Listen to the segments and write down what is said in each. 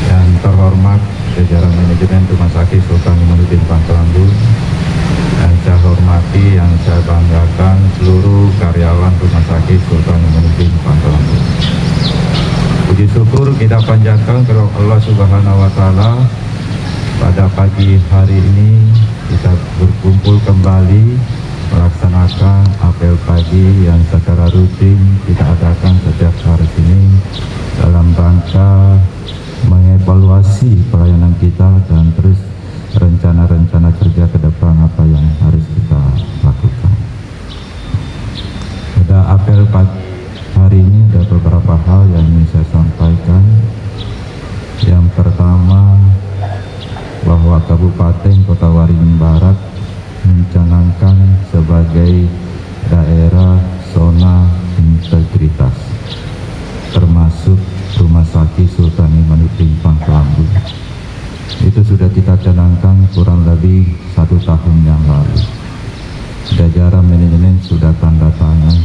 Yang terhormat jajaran manajemen Rumah Sakit Sultan Imanuddin Pangkal Ambon, yang saya hormati, yang saya banggakan seluruh karyawan Rumah Sakit Sultan Imanuddin Pangkal Ambon. Puji syukur kita panjatkan kepada Allah Subhanahu wa Ta'ala. Pada pagi hari ini kita berkumpul kembali melaksanakan apel pagi yang secara rutin kita adakan setiap hari ini dalam rangka mengevaluasi pelayanan kita dan terus rencana-rencana kerja ke depan apa yang harus kita lakukan. Pada apel pagi hari ini ada beberapa hal yang ingin saya sampaikan. Yang pertama, bahwa Kabupaten Kota Waringin Barat mencanangkan sebagai daerah zona integritas, termasuk Rumah Sakit Sultan Imanuddin Pangkal Ambon. Itu sudah kita canangkan kurang lebih 1 tahun yang lalu. Jajaran manajemen sudah tanda tangan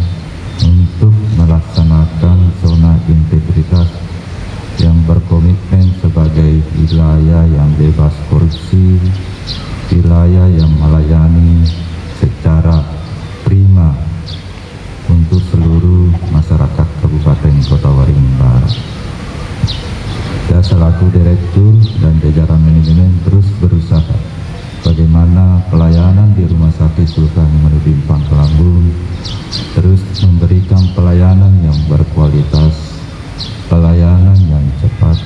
untuk melaksanakan zona integritas yang berkomitmen sebagai wilayah yang bebas korupsi, wilayah yang melayani secara prima untuk seluruh masyarakat Kabupaten Kota Waringin Barat. Saya selaku direktur dan jajaran manajemen terus berusaha bagaimana pelayanan di Rumah Sakit Sultan Imanuddin Pangkal Ambon terus memberikan pelayanan yang berkualitas, pelayanan yang cepat,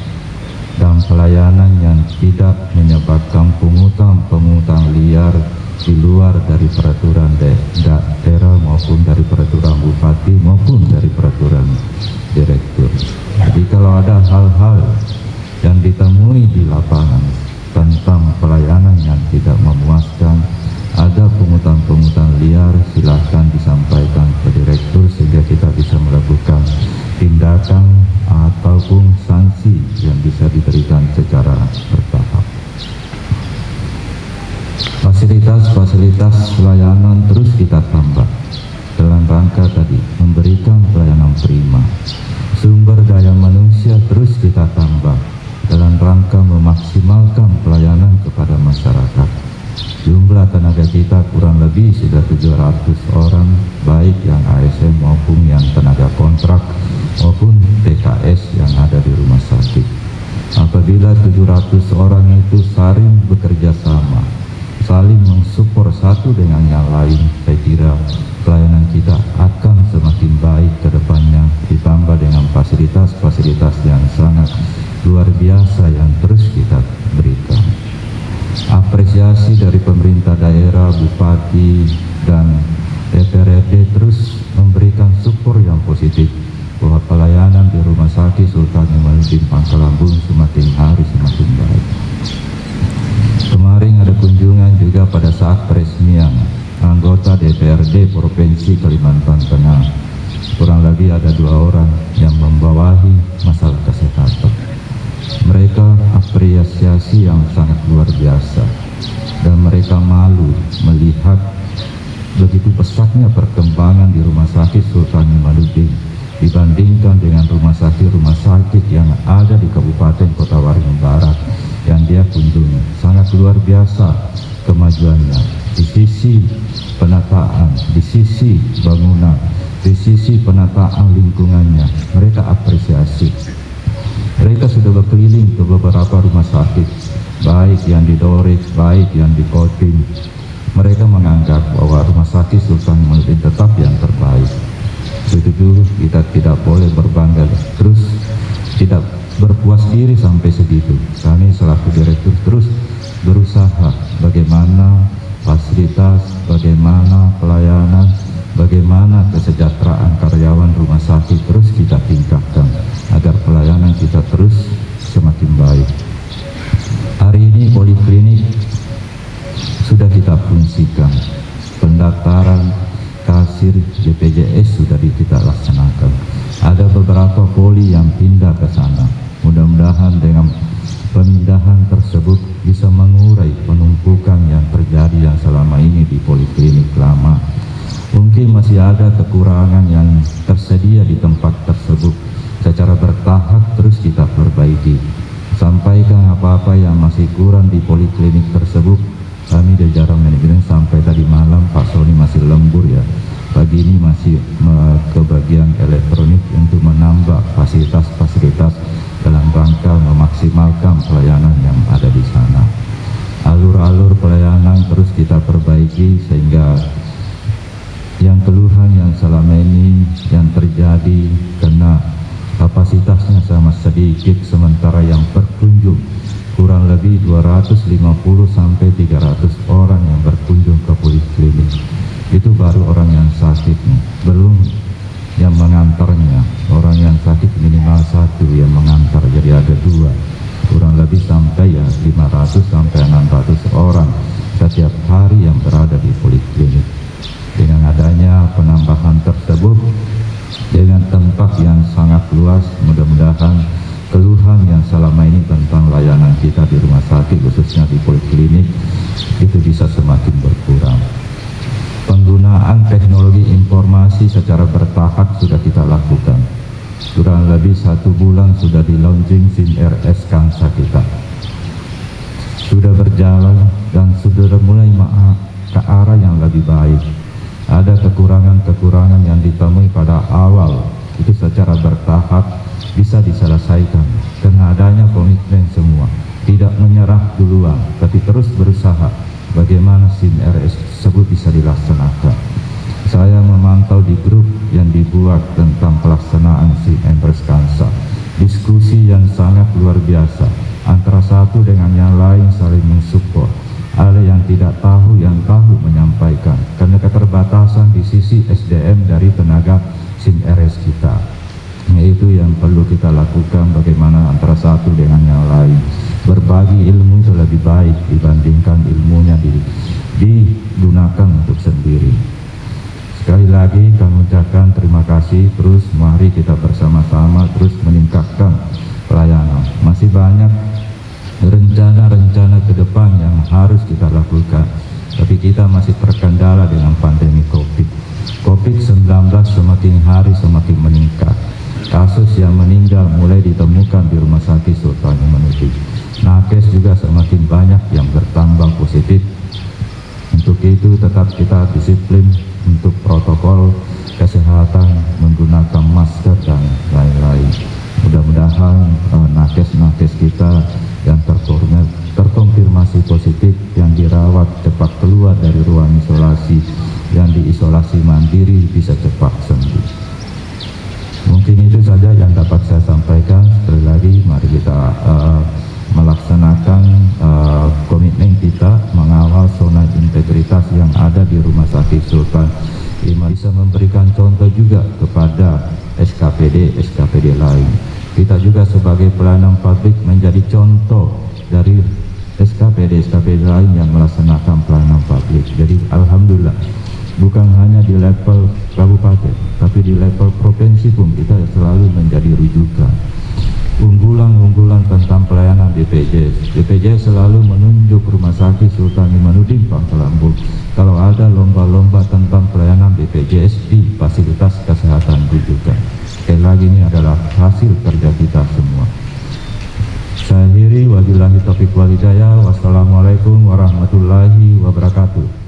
dan pelayanan yang tidak menyebabkan pungutan liar di luar dari peraturan daerah maupun dari peraturan bupati maupun dari peraturan direktur. Jadi kalau ada hal-hal yang ditemui di lapangan tentang pelayanan yang tidak memuaskan, ada pungutan liar, silahkan disampaikan ke direktur sehingga kita bisa melakukan tindakan ataupun sanksi yang bisa diberikan secara bertahap. Fasilitas pelayanan terus kita tambah dalam rangka tadi memberikan pelayanan prima. Sumber daya manusia terus kita tambah dalam rangka memaksimalkan pelayanan kepada masyarakat. Jumlah tenaga kita kurang lebih sudah 700 orang, baik yang ASN maupun yang tenaga kontrak maupun TKS yang ada di rumah sakit. Apabila 700 orang itu saling bekerja sama, saling mensupport satu dengan yang lain, saya kira pelayanan kita akan semakin baik ke depannya, ditambah dengan fasilitas-fasilitas yang sangat luar biasa yang terus kita berikan. Apresiasi dari pemerintah daerah, bupati, dan DPRD terus memberikan support yang positif bahwa pelayanan di Rumah Sakit Sultan Imanuddin Pangkal Ambon semakin hari semakin baik. Kemarin ada kunjungan juga pada saat peresmian anggota DPRD Provinsi Kalimantan Tengah. Kurang lebih ada 2 orang yang membawahi masalah kesehatan. Mereka apresiasi yang sangat luar biasa dan mereka malu melihat begitu pesatnya perkembangan di Rumah Sakit Sultan Imanuddin dibandingkan dengan rumah sakit yang ada di Kabupaten Kota Waringin Barat yang dia kunjungi. Sangat luar biasa kemajuannya di sisi penataan, di sisi bangunan, di sisi penataan lingkungannya. Mereka apresiasi. Mereka sudah berkeliling ke beberapa rumah sakit, baik yang di Dorek, baik yang di Kodim. Mereka menganggap bahwa Rumah Sakit Sultan Imanuddin tetap yang terbaik. Begitu kita tidak boleh berbangga, terus tidak berpuas diri sampai segitu. Kami selaku direktur terus berusaha bagaimana fasilitas, bagaimana pelayanan, bagaimana kesejahteraan karyawan rumah sakit terus kita tingkatkan agar pelayanan kita terus semakin baik. Hari ini poliklinik sudah kita fungsikan, pendaftaran kasir BPJS sudah kita laksanakan. Ada beberapa poli yang pindah ke sana. Mudah-mudahan dengan pemindahan tersebut bisa mengurai penumpukan yang terjadi yang selama ini di poliklinik lama. Mungkin masih ada kekurangan yang tersedia di tempat tersebut. secara bertahap terus kita perbaiki. Sampaikan apa-apa yang masih kurang di poliklinik tersebut. Kami jajaran manajemen sampai tadi malam Pak Sony masih lembur ya. Pagi ini masih ke bagian elektronik untuk menambah fasilitas-fasilitas dalam rangka memaksimalkan pelayanan yang ada di sana. Alur-alur pelayanan terus kita perbaiki sehingga yang keluhan yang selama ini yang terjadi karena kapasitasnya sama sedikit, sementara yang berkunjung kurang lebih 250 sampai 300 orang yang berkunjung ke poliklinik. Itu baru orang yang sakit nih, belum yang mengantarnya. Orang yang sakit minimal satu yang mengantar, jadi ada dua, kurang lebih sampai ya 500 sampai 600 orang setiap hari yang berada di poliklinik. Dengan adanya penambahan tersebut, dengan tempat yang sangat luas, mudah-mudahan keluhan yang selama ini tentang layanan kita di rumah sakit, khususnya di poliklinik, itu bisa semakin berkurang. Penggunaan teknologi informasi secara bertahap sudah kita lakukan. Kurang lebih 1 bulan sudah di launching SIM RS Kansa kita. Sudah berjalan dan sudah mulai ke arah yang lebih baik. Ada kekurangan-kekurangan yang ditemui pada awal, itu secara bertahap bisa diselesaikan karena adanya komitmen semua, tidak menyerah duluan, tapi terus berusaha bagaimana SIM RS tersebut bisa dilaksanakan. Saya memantau di grup yang dibuat tentang pelaksanaan SIM RS Kansa, diskusi yang sangat luar biasa antara satu dengan yang lain, saling mensupport. Ada yang tidak tahu, yang tahu menyampaikan karena keterbatasan di sisi SDM dari tenaga SIM RS kita. Itu yang perlu kita lakukan, bagaimana antara satu dengan yang lain. Berbagi ilmu itu lebih baik dibandingkan ilmunya digunakan untuk sendiri. Sekali lagi kami ucapkan terima kasih, terus mari kita bersama-sama terus meningkatkan pelayanan. Masih banyak rencana-rencana ke depan yang harus kita lakukan, tapi kita masih terkendala dengan pandemi COVID-19 semakin hari semakin meningkat. Kasus yang meninggal mulai ditemukan di Rumah Sakit Sultan Imanuddin. Nakes juga semakin banyak yang bertambah positif. Untuk itu tetap kita disiplin untuk protokol kesehatan, menggunakan masker dan lain-lain. Mudah-mudahan nakes-nakes kita yang terkonfirmasi positif yang dirawat cepat keluar dari ruang isolasi, yang diisolasi mandiri bisa cepat sembuh. Mungkin itu saja yang dapat saya sampaikan. Sekali lagi mari kita melaksanakan komitmen kita mengawal zona integritas yang ada di Rumah Sakit Sultan Iman, bisa memberikan contoh juga kepada SKPD lain. Kita juga sebagai pelayanan publik menjadi contoh dari SKPD lain yang melaksanakan pelayanan publik. Jadi alhamdulillah, bukan hanya di level kabupaten, tapi di level provinsi pun kita selalu menjadi rujukan. Unggulan tentang pelayanan BPJS. BPJS selalu menunjuk Rumah Sakit Sultan Imanuddin Pangkalan Bun kalau ada lomba-lomba tentang pelayanan BPJS di fasilitas kesehatan rujukan. Sekali lagi ini adalah hasil kerja kita semua. Saya akhiri, wabillahi taufiq wal hidayah. Wassalamualaikum warahmatullahi wabarakatuh.